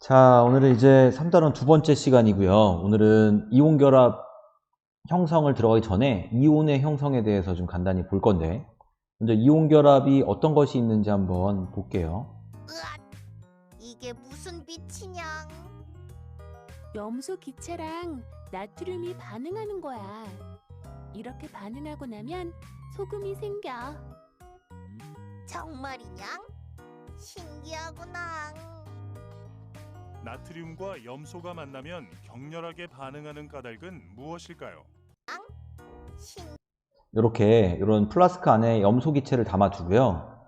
자, 오늘은 이제 3단원 두 번째 시간이고요. 오늘은 이온결합 형성을 들어가기 전에 이온의 형성에 대해서 좀 간단히 볼 건데, 먼저 이온결합이 어떤 것이 있는지 한번 볼게요. 으앗! 이게 무슨 빛이냐? 염소 기체랑 나트륨이 반응하는 거야. 이렇게 반응하고 나면 소금이 생겨. 정말이냐? 신기하구나. 나트륨과 염소가 만나면 격렬하게 반응하는 까닭은 무엇일까요? 이렇게 이런 플라스크 안에 염소 기체를 담아두고요.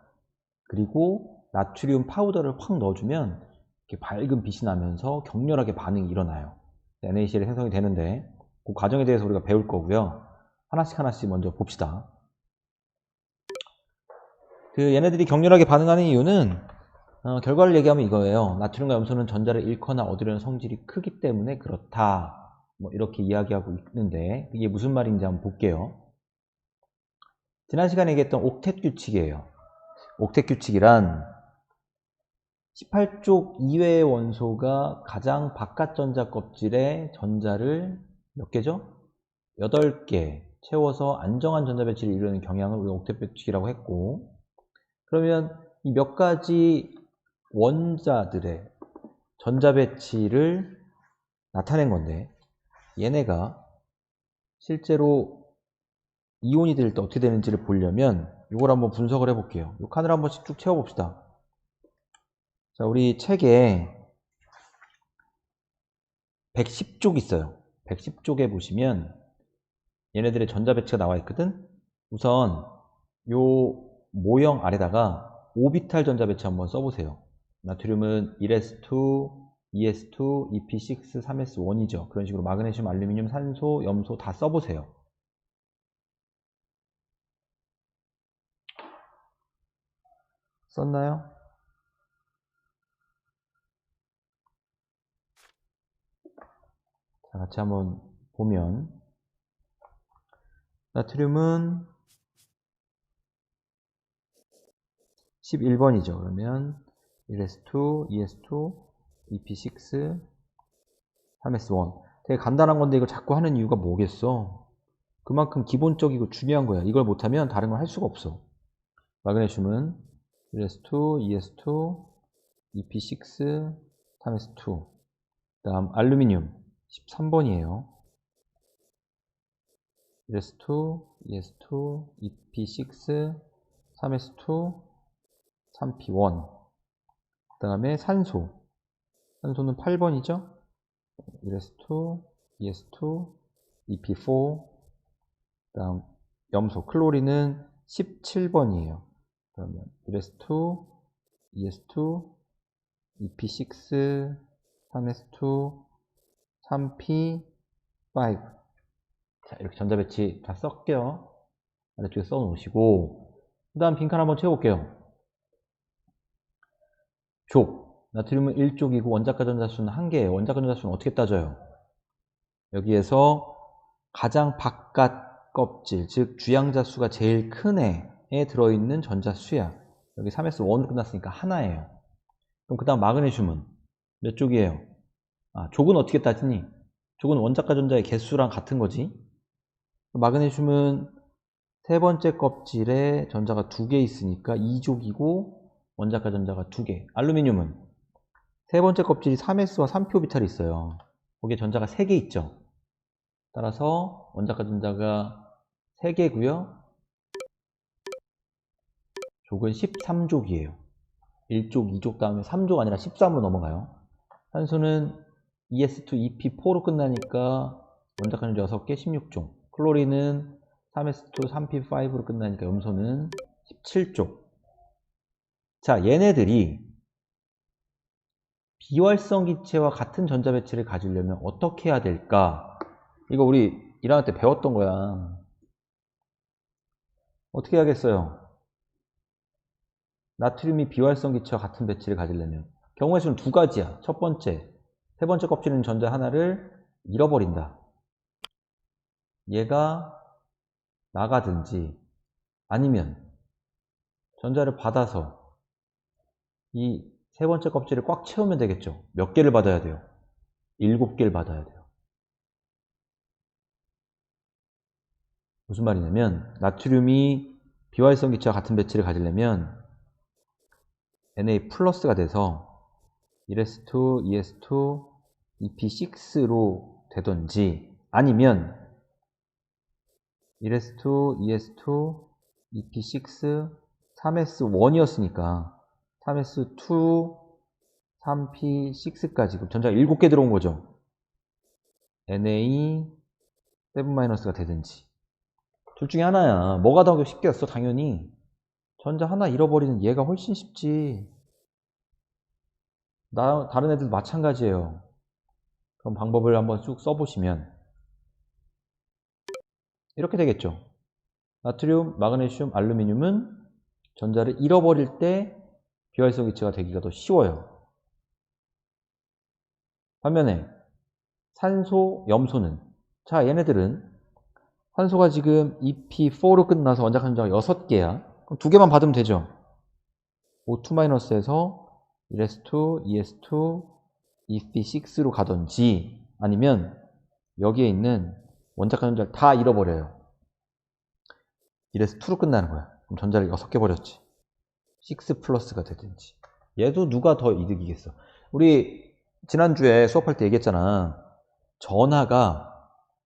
그리고 나트륨 파우더를 확 넣어주면 이렇게 밝은 빛이 나면서 격렬하게 반응이 일어나요. NaCl이 생성이 되는데 그 과정에 대해서 우리가 배울 거고요. 하나씩 먼저 봅시다. 얘네들이 격렬하게 반응하는 이유는 결과를 얘기하면 이거예요. 나트륨과 염소는 전자를 잃거나 얻으려는 성질이 크기 때문에 그렇다. 뭐 이렇게 이야기하고 있는데 이게 무슨 말인지 한번 볼게요. 지난 시간에 얘기했던 옥텟 규칙이에요. 옥텟 규칙이란 18쪽 이외의 원소가 가장 바깥 전자 껍질에 전자를 몇 개죠? 8개 채워서 안정한 전자 배치를 이루는 경향을 우리가 옥텟 규칙이라고 했고, 그러면 이 몇 가지 원자들의 전자 배치를 나타낸 건데, 얘네가 실제로 이온이 될 때 어떻게 되는지를 보려면 이걸 한번 분석을 해볼게요. 이 칸을 한 번씩 쭉 채워봅시다. 자, 우리 책에 110쪽 있어요. 110쪽에 보시면 얘네들의 전자 배치가 나와 있거든. 우선 요 모형 아래다가 오비탈 전자 배치 한번 써보세요. 나트륨은 1s2, 2s2, EP6, 3s1이죠. 그런 식으로 마그네슘, 알루미늄, 산소, 염소 다 써보세요. 썼나요? 자, 같이 한번 보면 나트륨은 11번이죠. 그러면 1s2, 2s2, EP6, 3s1. 되게 간단한 건데 이걸 자꾸 하는 이유가 뭐겠어? 그만큼 기본적이고 중요한 거야. 이걸 못하면 다른 걸 할 수가 없어. 마그네슘은 1s2, 2s2, EP6, 3s2. 다음 알루미늄 13번이에요. 1s2, 2s2, EP6, 3s2, 3p1. 그 다음에 산소는 8번이죠. 1s2, 2s2, EP4. 그 다음 염소 클로린은 17번이에요. 그러면 1s2, 2s2, EP6, 3s2, 3p5. 자, 이렇게 전자 배치 다 썼게요. 아래쪽에 써 놓으시고, 그 다음 빈칸 한번 채워볼게요. 족. 나트륨은 1족이고 원자가 전자수는 1개예요. 원자가 전자수는 어떻게 따져요? 여기에서 가장 바깥 껍질, 즉 주양자 수가 제일 큰 애에 들어있는 전자수야. 여기 3s1으로 끝났으니까 하나예요. 그럼 그 다음 마그네슘은 몇 족이에요? 족은 어떻게 따지니? 족은 원자가 전자의 개수랑 같은 거지. 마그네슘은 세 번째 껍질에 전자가 2개 있으니까 2족이고 원자가 전자가 2개. 알루미늄은 세 번째 껍질이 3s와 3p 오비탈이 있어요. 거기에 전자가 3개 있죠. 따라서 원자가 전자가 3개고요. 족은 13족이에요. 1족, 2족 다음에 3족 아니라 13으로 넘어가요. 산소는 ES2, EP4로 끝나니까 원자가 전자 6개, 16족. 클로린은 3s2, 3p5로 끝나니까 염소는 17족. 자, 얘네들이 비활성 기체와 같은 전자 배치를 가지려면 어떻게 해야 될까? 이거 우리 1학년 때 배웠던 거야. 어떻게 해야겠어요? 나트륨이 비활성 기체와 같은 배치를 가지려면 경우의 수는 두 가지야. 첫 번째, 세 번째 껍질에 있는 전자 하나를 잃어버린다. 얘가 나가든지 아니면 전자를 받아서 이 세 번째 껍질을 꽉 채우면 되겠죠. 몇 개를 받아야 돼요? 7개를 받아야 돼요. 무슨 말이냐면 나트륨이 비활성 기체와 같은 배치를 가지려면 Na 플러스가 돼서 1s2, 2s2, EP6로 되던지 아니면 1s2, 2s2, EP6, 3s1이었으니까 3s2, 3p6까지 그럼 전자가 7개 들어온 거죠. Na 7-가 되든지 둘 중에 하나야. 뭐가 더 쉽겠어? 당연히 전자 하나 잃어버리는 얘가 훨씬 쉽지. 다른 애들도 마찬가지예요. 그럼 방법을 한번 쭉 써보시면 이렇게 되겠죠. 나트륨, 마그네슘, 알루미늄은 전자를 잃어버릴 때 비활성 기체가 되기가 더 쉬워요. 반면에 산소, 염소는 자 얘네들은 산소가 지금 EP4로 끝나서 원자핵 전자가 6개야. 그럼 2개만 받으면 되죠. O2-에서 1s2, 2s2, EP6로 가든지 아니면 여기에 있는 원자핵 전자를 다 잃어버려요. 1s2로 끝나는 거야. 그럼 전자를 6개 버렸지. 6 플러스가 되든지. 얘도 누가 더 이득이겠어. 우리 지난주에 수업할 때 얘기했잖아. 전하가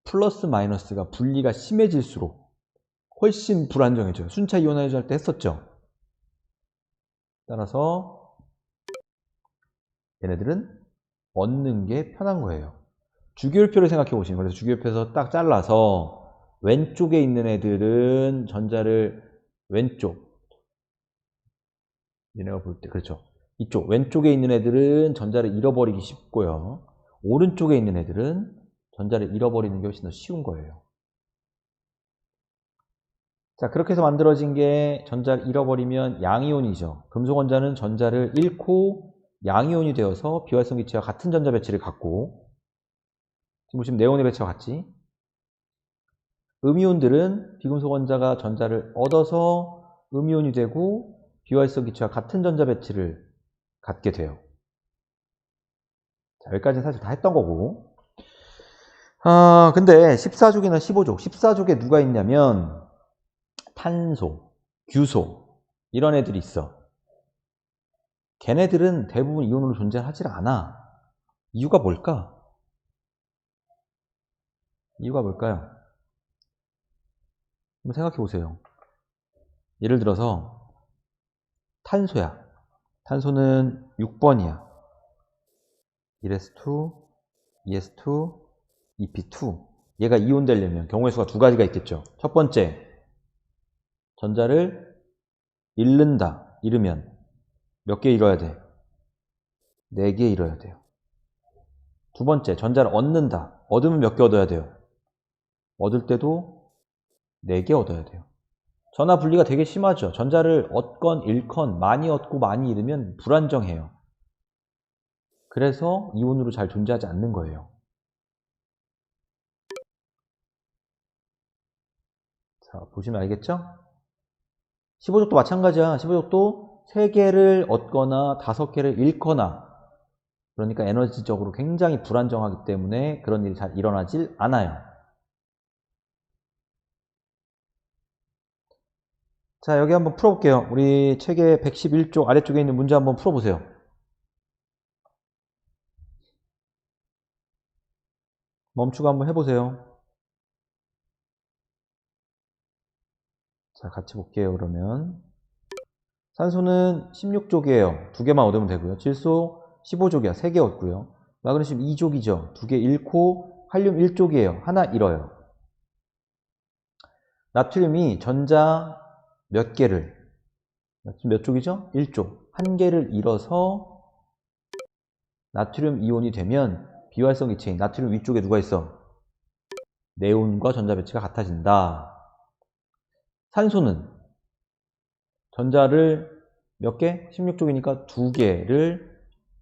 플러스 마이너스가 분리가 심해질수록 훨씬 불안정해져요. 순차 이온화이저 할 때 했었죠. 따라서 얘네들은 얻는 게 편한 거예요. 주기율표를 생각해 보시면 그래서 주기율표에서 딱 잘라서 왼쪽에 있는 애들은 전자를 왼쪽 얘네가 볼 때 그렇죠. 이쪽 왼쪽에 있는 애들은 전자를 잃어버리기 쉽고요. 오른쪽에 있는 애들은 전자를 잃어버리는 게 훨씬 더 쉬운 거예요. 자, 그렇게 해서 만들어진 게 전자를 잃어버리면 양이온이죠. 금속 원자는 전자를 잃고 양이온이 되어서 비활성 기체와 같은 전자 배치를 갖고 지금 보시면 네온의 배치와 같지. 음이온들은 비금속 원자가 전자를 얻어서 음이온이 되고 비활성 기체와 같은 전자 배치를 갖게 돼요. 자, 여기까지는 사실 다 했던 거고. 근데 14족이나 15족, 14족에 누가 있냐면 탄소, 규소 이런 애들이 있어. 걔네들은 대부분 이온으로 존재하지 않아. 이유가 뭘까? 이유가 뭘까요? 한번 생각해 보세요. 예를 들어서 탄소야. 탄소는 6번이야. 1s2, 2s2, EP2. 얘가 이온 되려면 경우의 수가 두 가지가 있겠죠. 첫 번째, 전자를 잃는다. 잃으면 몇 개 잃어야 돼? 4개 잃어야 돼요. 두 번째, 전자를 얻는다. 얻으면 몇 개 얻어야 돼요? 얻을 때도 4개 얻어야 돼요. 전하 분리가 되게 심하죠. 전자를 얻건 잃건 많이 얻고 많이 잃으면 불안정해요. 그래서 이온으로 잘 존재하지 않는 거예요. 자, 보시면 알겠죠? 15족도 마찬가지야. 15족도 3개를 얻거나 5개를 잃거나 그러니까 에너지적으로 굉장히 불안정하기 때문에 그런 일이 잘 일어나질 않아요. 자, 여기 한번 풀어볼게요. 우리 책의 111쪽 아래쪽에 있는 문제 한번 풀어보세요. 멈추고 한번 해보세요. 자, 같이 볼게요. 그러면 산소는 16족이에요. 2개만 얻으면 되고요. 질소 15족이야. 3개 얻고요. 마그네슘 2족이죠. 2개 잃고 칼륨 1족이에요. 하나 잃어요. 나트륨이 전자 몇 개를 몇 족이죠? 1족. 1개를 잃어서 나트륨 이온이 되면 비활성 기체인 나트륨 위쪽에 누가 있어? 네온과 전자 배치가 같아진다. 산소는 전자를 몇 개? 16족이니까 2개를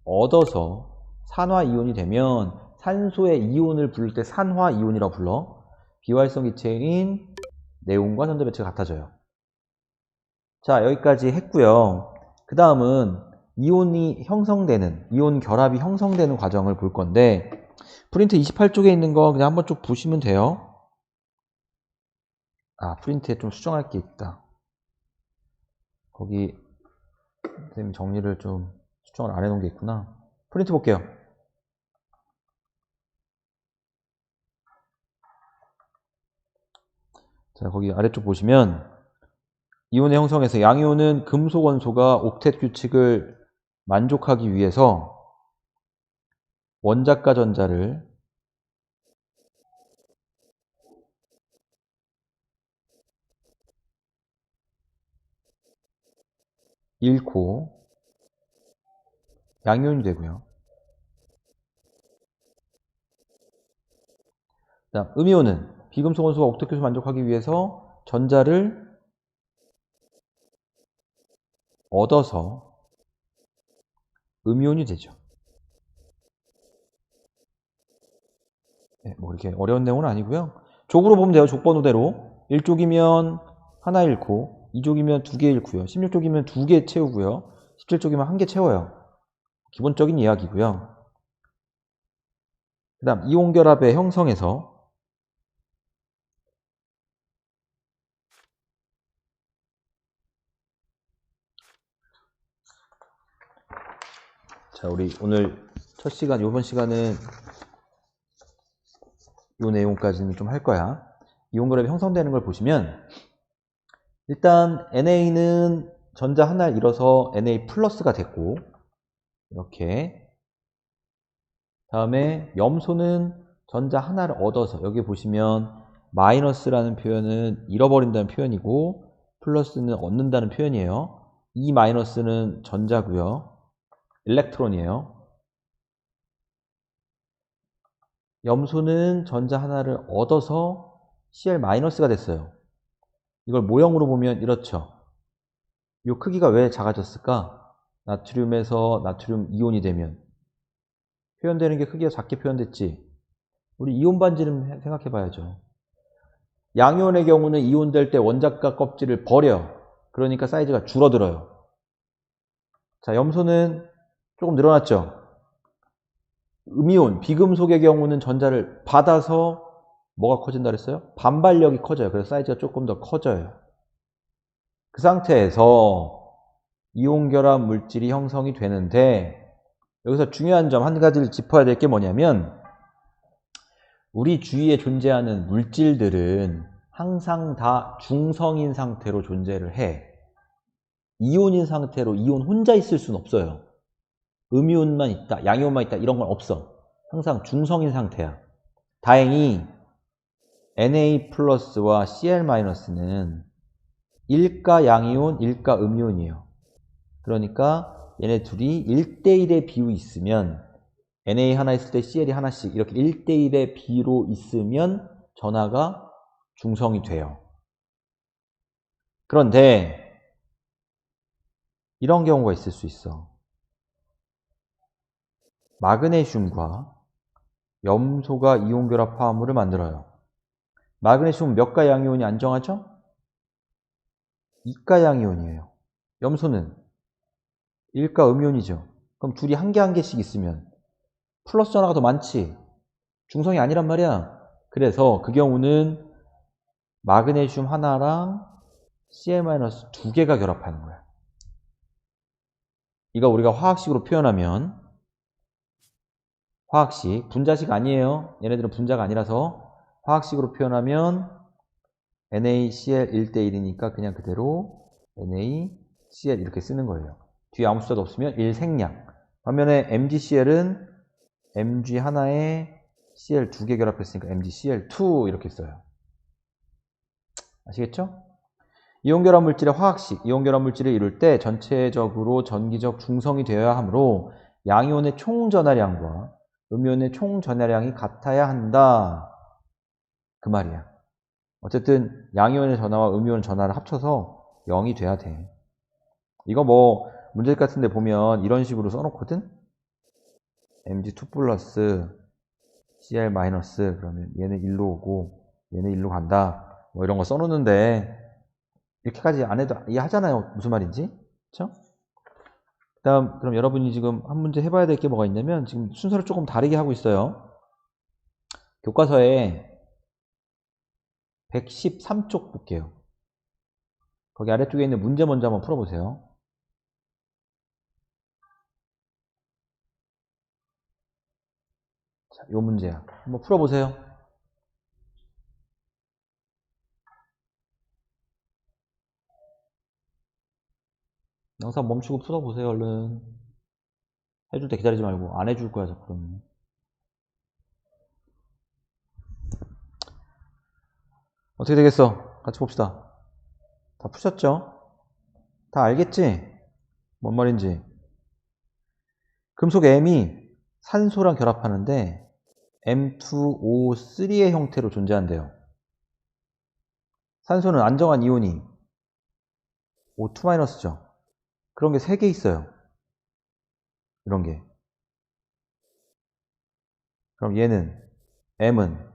얻어서 산화이온이 되면 산소의 이온을 부를 때 산화이온이라고 불러. 비활성 기체인 네온과 전자 배치가 같아져요. 자, 여기까지 했고요. 그 다음은 이온이 형성되는, 이온 결합이 형성되는 과정을 볼 건데, 프린트 28쪽에 있는 거 그냥 한번 쭉 보시면 돼요. 아, 프린트에 좀 수정할 게 있다. 거기 선생님 정리를 좀 수정을 안 해놓은 게 있구나. 프린트 볼게요. 자, 거기 아래쪽 보시면 이온의 형성에서 양이온은 금속 원소가 옥텟 규칙을 만족하기 위해서 원자가 전자를 잃고 양이온이 되고요. 그다음 음이온은 비금속 원소가 옥텟 규칙을 만족하기 위해서 전자를 얻어서 음이온이 되죠. 네, 뭐 이렇게 어려운 내용은 아니고요. 족으로 보면 돼요. 족번호대로. 1족이면 하나 잃고, 2족이면 2개 잃고요. 16족이면 2개 채우고요. 17족이면 1개 채워요. 기본적인 이야기고요. 그 다음 이온 결합의 형성에서 자, 우리 오늘 첫 시간, 이번 시간은 이 내용까지는 좀 할 거야. 이온 결합이 형성되는 걸 보시면 일단 NA는 전자 하나를 잃어서 Na 플러스가 됐고, 이렇게. 다음에 염소는 전자 하나를 얻어서, 여기 보시면 마이너스라는 표현은 잃어버린다는 표현이고 플러스는 얻는다는 표현이에요. 이 마이너스는 전자고요. 일렉트론이에요. 염소는 전자 하나를 얻어서 Cl-가 됐어요. 이걸 모형으로 보면 이렇죠. 이 크기가 왜 작아졌을까? 나트륨에서 나트륨 이온이 되면 표현되는 게 크기가 작게 표현됐지. 우리 이온 반지름 생각해 봐야죠. 양이온의 경우는 이온될 때 원자가 껍질을 버려. 그러니까 사이즈가 줄어들어요. 자, 염소는 조금 늘어났죠. 음이온, 비금속의 경우는 전자를 받아서 뭐가 커진다 그랬어요? 반발력이 커져요. 그래서 사이즈가 조금 더 커져요. 그 상태에서 이온 결합 물질이 형성이 되는데, 여기서 중요한 점 한 가지를 짚어야 될 게 뭐냐면, 우리 주위에 존재하는 물질들은 항상 다 중성인 상태로 존재를 해. 이온인 상태로 이온 혼자 있을 수는 없어요. 음이온만 있다, 양이온만 있다, 이런 건 없어. 항상 중성인 상태야. 다행히 Na 플러스와 Cl-는 일가 양이온, 일가 음이온이에요. 그러니까 얘네 둘이 1대1의 비율이 있으면, Na 하나 있을 때 Cl이 하나씩 이렇게 1대1의 비로 있으면 전하가 중성이 돼요. 그런데 이런 경우가 있을 수 있어. 마그네슘과 염소가 이온 결합 화합물을 만들어요. 마그네슘은 몇 가 양이온이 안정하죠? 2가 양이온이에요. 염소는 1가 음이온이죠. 그럼 둘이 한 개 한 개씩 있으면 플러스 전하가 더 많지. 중성이 아니란 말이야. 그래서 그 경우는 마그네슘 하나랑 Cl-2개가 결합하는 거야. 이거 우리가 화학식으로 표현하면, 화학식, 분자식 아니에요. 얘네들은 분자가 아니라서 화학식으로 표현하면 NaCl 1대1이니까 그냥 그대로 NaCl 이렇게 쓰는 거예요. 뒤에 아무 숫자도 없으면 1생량. 반면에 MgCl은 Mg 하나에 Cl 2개 결합했으니까 MgCl2 이렇게 써요. 아시겠죠? 이온결합 물질의 화학식, 이온결합 물질을 이룰 때 전체적으로 전기적 중성이 되어야 하므로 양이온의 총 전하량과 음이온의 총 전하량이 같아야 한다. 그 말이야. 어쨌든 양이온의 전하와 음이온 전하를 합쳐서 0이 돼야 돼. 이거 뭐 문제 같은 데 보면 이런 식으로 써놓거든? Mg2 플러스 Cl 마이너스, 그러면 얘는 1로 오고 얘는 1로 간다. 뭐 이런 거 써놓는데 이렇게까지 안 해도 이해하잖아요. 무슨 말인지. 그쵸? 다음, 그럼 여러분이 지금 한 문제 해봐야 될 게 뭐가 있냐면, 지금 순서를 조금 다르게 하고 있어요. 교과서에 113쪽 볼게요. 거기 아래쪽에 있는 문제 먼저 한번 풀어보세요. 자, 요 문제야. 한번 풀어보세요. 영상 멈추고 풀어보세요, 얼른. 해줄 때 기다리지 말고. 안 해줄 거야, 자꾸 그러면. 어떻게 되겠어? 같이 봅시다. 다 푸셨죠? 다 알겠지? 뭔 말인지. 금속 M이 산소랑 결합하는데 M2O3의 형태로 존재한대요. 산소는 안정한 이온이 O2-죠. 그런 게 3개 있어요. 이런 게. 그럼 얘는 M은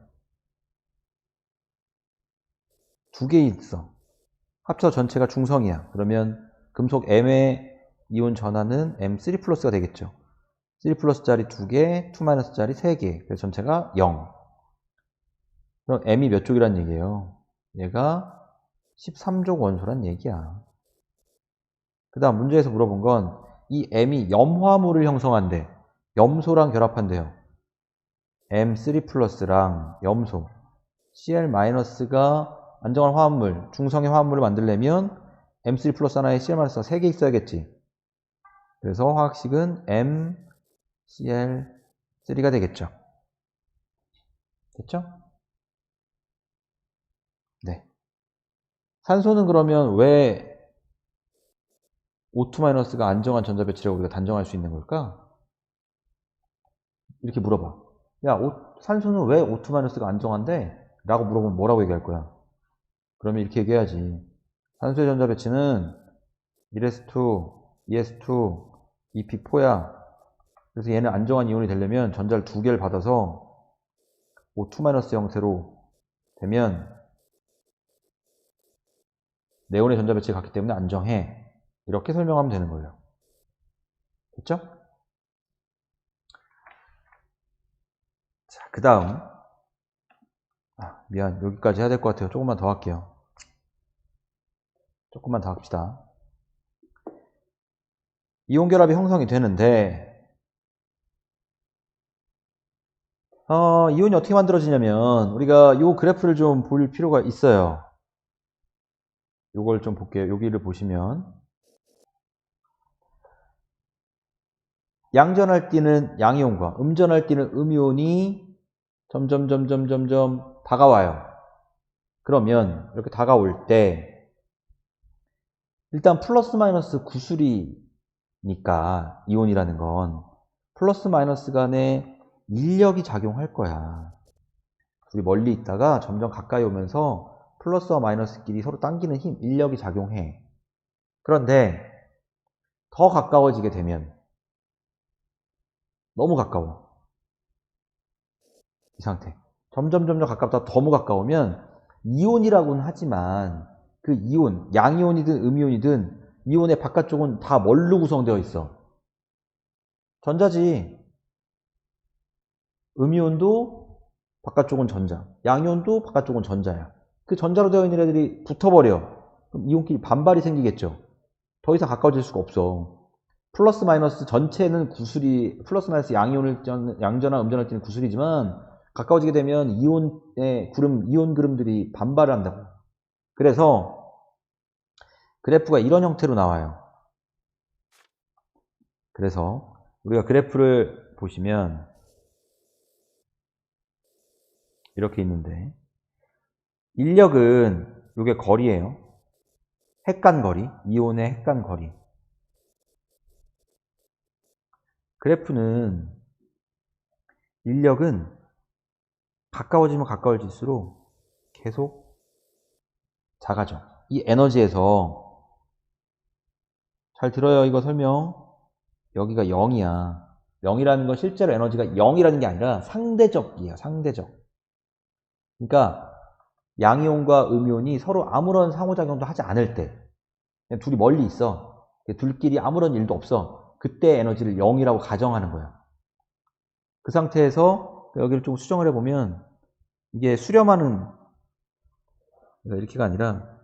2개 있어. 합쳐 전체가 중성이야. 그러면 금속 M의 이온 전하는 M3 플러스가 되겠죠. 3 플러스짜리 2개, 2 짜리 3개. 그래서 전체가 0. 그럼 M이 몇 쪽이란 얘기예요? 얘가 13족 원소란 얘기야. 그 다음 문제에서 물어본 건 이 M이 염화물을 형성한대. 염소랑 결합한대요. M3 플러스랑 염소. Cl-가 안정한 화합물, 중성의 화합물을 만들려면 M3 플러스 하나에 Cl-가 3개 있어야겠지. 그래서 화학식은 MCl3가 되겠죠. 됐죠? 네. 산소는 그러면 왜 O2-가 안정한 전자 배치라고 우리가 단정할 수 있는 걸까? 이렇게 물어봐. 야, 산소는 왜 O2-가 안정한데? 라고 물어보면 뭐라고 얘기할 거야? 그러면 이렇게 얘기해야지. 산소의 전자 배치는 1s2, 2s2, 2p4야. 그래서 얘는 안정한 이온이 되려면 전자를 2개를 받아서 O2- 형태로 되면 네온의 전자 배치가 같기 때문에 안정해. 이렇게 설명하면 되는 거예요. 됐죠? 자, 그 다음. 미안. 여기까지 해야 될 것 같아요. 조금만 더 할게요. 조금만 더 합시다. 이온 결합이 형성이 되는데, 이온이 어떻게 만들어지냐면, 우리가 이 그래프를 좀 볼 필요가 있어요. 요걸 좀 볼게요. 여기를 보시면. 양전할 때는 양이온과 음전할 때는 음이온이 점점 다가와요. 그러면 이렇게 다가올 때 일단 플러스 마이너스 구슬이니까 이온이라는 건 플러스 마이너스 간에 인력이 작용할 거야. 우리 멀리 있다가 점점 가까이 오면서 플러스와 마이너스끼리 서로 당기는 힘, 인력이 작용해. 그런데 더 가까워지게 되면 너무 가까워. 이 상태. 점점 가깝다 너무 가까우면 이온이라고는 하지만 그 이온, 양이온이든 음이온이든 이온의 바깥쪽은 다 뭘로 구성되어 있어? 전자지. 음이온도 바깥쪽은 전자, 양이온도 바깥쪽은 전자야. 그 전자로 되어 있는 애들이 붙어버려. 그럼 이온끼리 반발이 생기겠죠. 더 이상 가까워질 수가 없어. 플러스 마이너스 전체는 구슬이, 플러스 마이너스 양전화 음전할 때는 구슬이지만 가까워지게 되면 이온의 구름, 이온 그름들이 반발을 한다고. 그래서 그래프가 이런 형태로 나와요. 그래서 우리가 그래프를 보시면 이렇게 있는데 인력은 이게 거리예요. 핵간 거리, 이온의 핵간 거리. 그래프는 인력은 가까워지면 가까워질수록 계속 작아져. 이 에너지에서 잘 들어요. 이거 설명. 여기가 0이야. 0이라는 건 실제로 에너지가 0이라는 게 아니라 상대적이야. 상대적. 그러니까 양이온과 음이온이 서로 아무런 상호작용도 하지 않을 때 그냥 둘이 멀리 있어. 둘끼리 아무런 일도 없어. 그때 에너지를 0이라고 가정하는 거예요. 그 상태에서 여기를 좀 수정을 해보면 이게 수렴하는, 이렇게가 아니라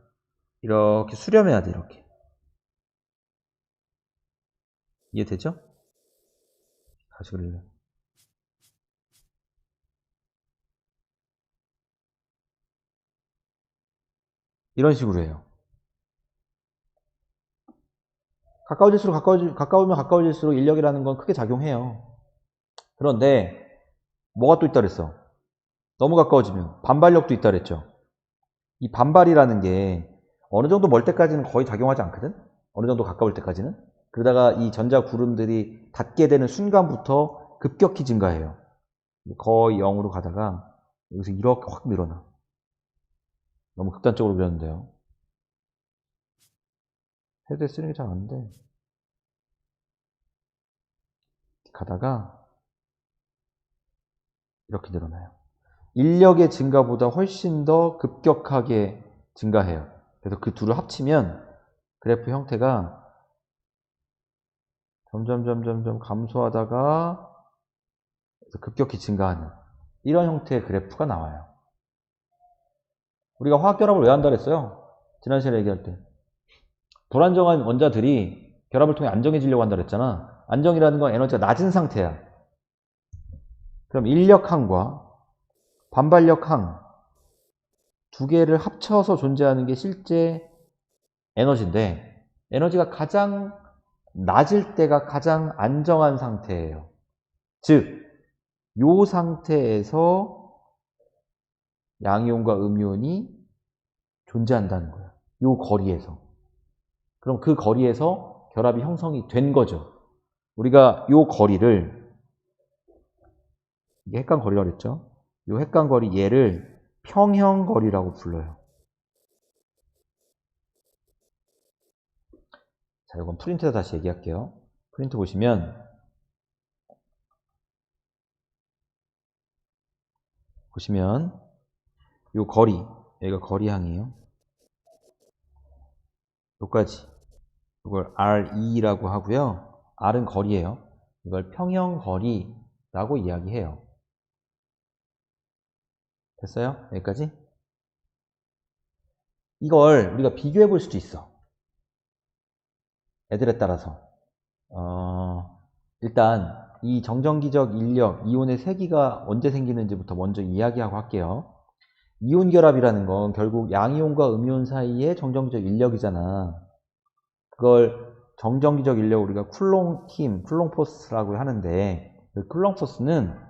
이렇게 수렴해야 돼. 이렇게. 이해되죠? 다시 그릴래요. 이런 식으로 해요. 가까우면 가까워질수록 인력이라는 건 크게 작용해요. 그런데 뭐가 또 있다 그랬어? 너무 가까워지면 반발력도 있다 그랬죠. 이 반발이라는 게 어느 정도 멀 때까지는 거의 작용하지 않거든? 어느 정도 가까울 때까지는? 그러다가 이 전자 구름들이 닿게 되는 순간부터 급격히 증가해요. 거의 0으로 가다가 여기서 이렇게 확 늘어나. 너무 극단적으로 그렸는데요. 헤드에 쓰는 게 잘 안 돼. 가다가 이렇게 늘어나요. 인력의 증가보다 훨씬 더 급격하게 증가해요. 그래서 그 둘을 합치면 그래프 형태가 점점 감소하다가 급격히 증가하는 이런 형태의 그래프가 나와요. 우리가 화학결합을 왜 한다 그랬어요? 지난 시간에 얘기할 때. 불안정한 원자들이 결합을 통해 안정해지려고 한다 그랬잖아. 안정이라는 건 에너지가 낮은 상태야. 그럼 인력항과 반발력항 두 개를 합쳐서 존재하는 게 실제 에너지인데, 에너지가 가장 낮을 때가 가장 안정한 상태예요. 즉, 이 상태에서 양이온과 음이온이 존재한다는 거예요. 이 거리에서. 그럼 그 거리에서 결합이 형성이 된 거죠. 우리가 이 거리를, 이게 핵간거리라고 그랬죠. 이 핵간거리 얘를 평형거리라고 불러요. 자, 이건 프린트에서 다시 얘기할게요. 프린트 보시면 이 거리, 여기가 거리항이에요. 여기까지. 이걸 RE라고 하고요. R은 거리예요. 이걸 평형거리라고 이야기해요. 됐어요? 여기까지? 이걸 우리가 비교해 볼 수도 있어. 애들에 따라서. 일단 이 정전기적 인력, 이온의 세기가 언제 생기는지부터 먼저 이야기하고 할게요. 이온 결합이라는 건 결국 양이온과 음이온 사이의 정전기적 인력이잖아. 그걸 정전기적 인력 우리가 쿨롱팀, 쿨롱포스라고 하는데, 그 쿨롱포스는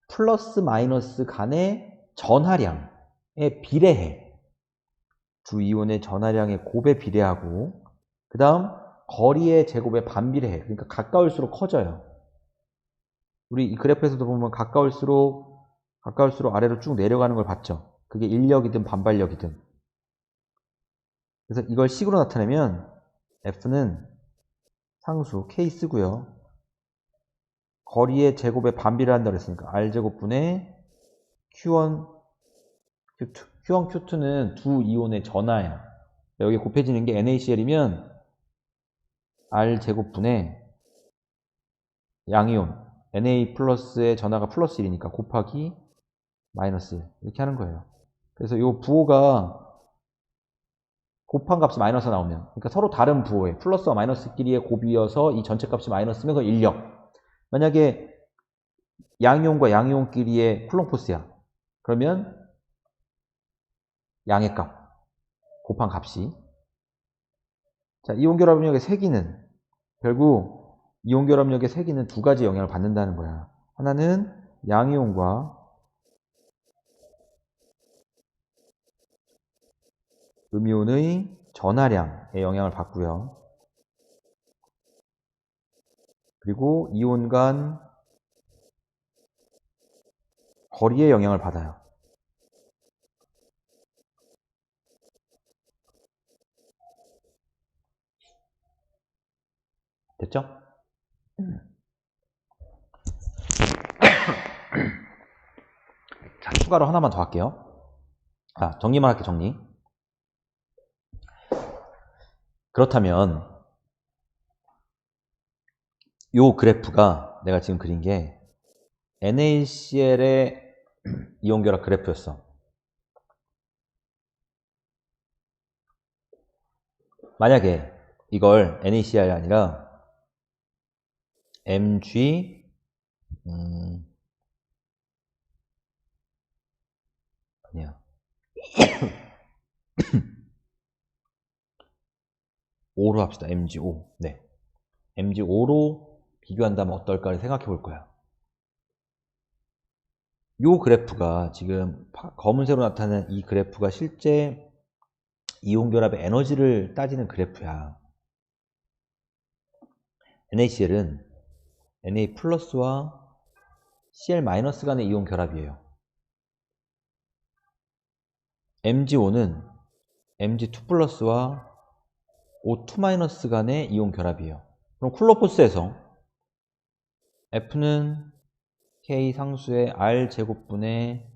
플러스 마이너스 간의 전하량에 비례해. 두 이온의 전하량의 곱에 비례하고, 그 다음 거리의 제곱에 반비례해. 그러니까 가까울수록 커져요. 우리 이 그래프에서도 보면 가까울수록 아래로 쭉 내려가는 걸 봤죠. 그게 인력이든 반발력이든. 그래서 이걸 식으로 나타내면 F는 상수 K 쓰고요. 거리의 제곱에 반비례한다 그랬으니까 R제곱분의 Q1, Q2. Q1, Q2는 두 이온의 전하야. 여기 곱해지는 게 NaCl이면 R제곱분의 양이온 Na 플러스의 전하가 플러스 1이니까 곱하기 마이너스 1 이렇게 하는 거예요. 그래서 이 부호가 곱한 값이 마이너스 나오면, 그러니까 서로 다른 부호에 플러스와 마이너스끼리의 곱이어서 이 전체 값이 마이너스면 그건 인력. 만약에 양이온과 양이온끼리의 쿨롱포스야. 그러면 양의 값 곱한 값이. 자, 이온 결합력의 세기는 결국 이온 결합력의 세기는 두 가지 영향을 받는다는 거야. 하나는 양이온과 음이온의 전하량에 영향을 받고요. 그리고 이온 간 거리에 영향을 받아요. 됐죠? 자, 추가로 하나만 더 할게요. 자, 정리만 할게요, 정리. 그렇다면 요 그래프가 내가 지금 그린 게 NaCl의 이온결합 그래프였어. 만약에 이걸 NaCl이 아니라 Mg 아니야. 5로 합시다. MgO. 네. MgO로 비교한다면 어떨까를 생각해 볼 거야. 요 그래프가 지금 검은색으로 나타나는 이 그래프가 실제 이온결합의 에너지를 따지는 그래프야. NaCl은 Na 플러스와 Cl 마이너스 간의 이온 결합이에요. MgO는 Mg2 플러스와 O2 마이너스 간의 이온 결합이에요. 그럼 쿨로포스에서 F는 K 상수의 R 제곱분의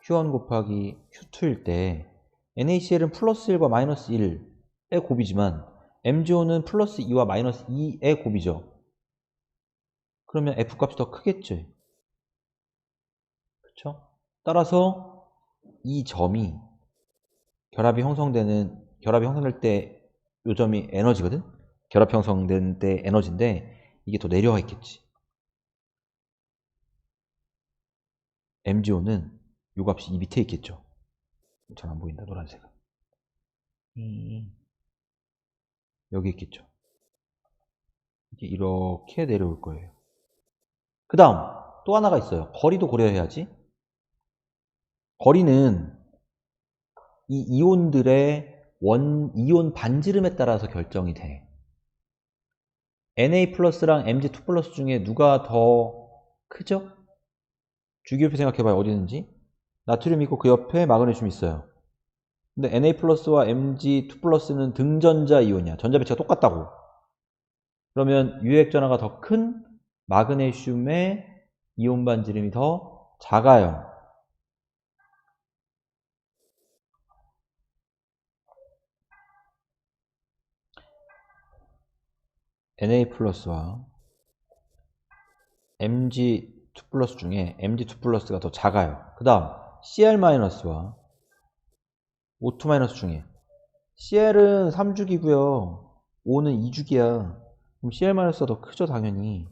Q1 곱하기 Q2일 때 NaCl은 플러스 1과 마이너스 1의 곱이지만 MgO는 플러스 2와 마이너스 2의 곱이죠. 그러면 F값이 더 크겠죠. 그렇죠? 따라서 이 점이 결합이 형성될 때 요 점이 에너지거든? 결합 형성된 때 에너지인데 이게 더 내려와 있겠지. MgO는 요 값이 이 밑에 있겠죠. 잘 안 보인다, 노란색은. 여기 있겠죠. 이게 이렇게 내려올 거예요. 그 다음 또 하나가 있어요. 거리도 고려해야지. 거리는 이 이온들의 이온 반지름에 따라서 결정이 돼. Na 플러스랑 Mg2 플러스 중에 누가 더 크죠? 주기율표 생각해봐요. 어디 있는지. 나트륨 있고 그 옆에 마그네슘 있어요. 근데 Na 플러스와 Mg2 플러스는 등전자 이온이야. 전자 배치가 똑같다고. 그러면 유액 전하가 더 큰 마그네슘의 이온 반지름이 더 작아요. Na 플러스와 Mg2 플러스 중에 Mg2 플러스가 더 작아요. 그 다음 Cl 마이너스와 O2 마이너스 중에 Cl은 3주기고요. O는 2주기야. 그럼 Cl 마이너스가 더 크죠, 당연히.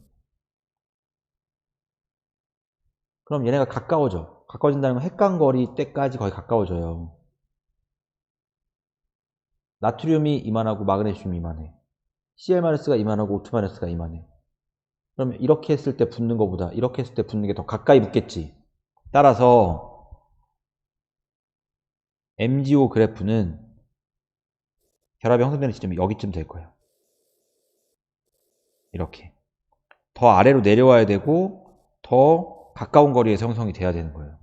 그럼 얘네가 가까워져. 가까워진다는 건 핵간거리 때까지 거의 가까워져요. 나트륨이 이만하고 마그네슘이 이만해. Cl 마이너스가 이만하고 O2 마이너스가 이만해. 그러면 이렇게 했을 때 붙는 것보다 이렇게 했을 때 붙는 게 더 가까이 붙겠지. 따라서 MgO 그래프는 결합이 형성되는 지점이 여기쯤 될 거예요. 이렇게. 더 아래로 내려와야 되고 더 가까운 거리에서 형성이 돼야 되는 거예요.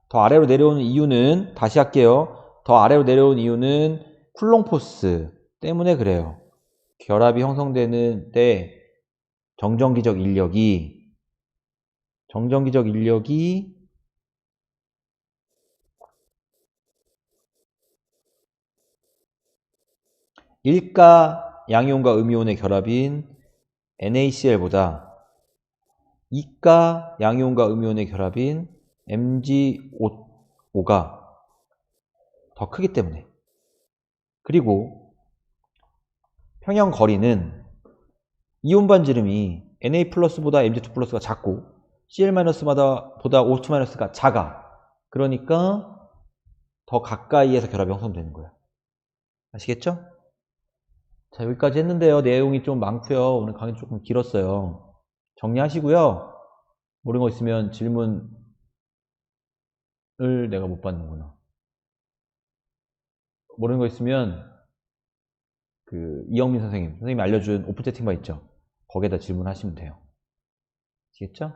더 아래로 내려오는 이유는, 다시 할게요. 더 아래로 내려오는 이유는 쿨롱 포스 때문에 그래요. 결합이 형성되는 때 정전기적 인력이 1가 양이온과 음이온의 결합인 NaCl보다 2가 양이온과 음이온의 결합인 MgO가 더 크기 때문에. 그리고 평형 거리는 이온 반지름이 Na 플러스보다 Mg2 플러스가 작고 Cl 마이너스보다 O2 마이너스가 작아. 그러니까 더 가까이에서 결합이 형성되는 거야. 아시겠죠? 자, 여기까지 했는데요. 내용이 좀 많고요. 오늘 강의 조금 길었어요. 정리하시고요. 모르는 거 있으면 질문을 내가 못 받는구나. 모르는 거 있으면 이영민 선생님이 알려준 오픈 채팅방 있죠? 거기에다 질문하시면 돼요. 아시겠죠?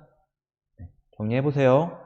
네, 정리해보세요.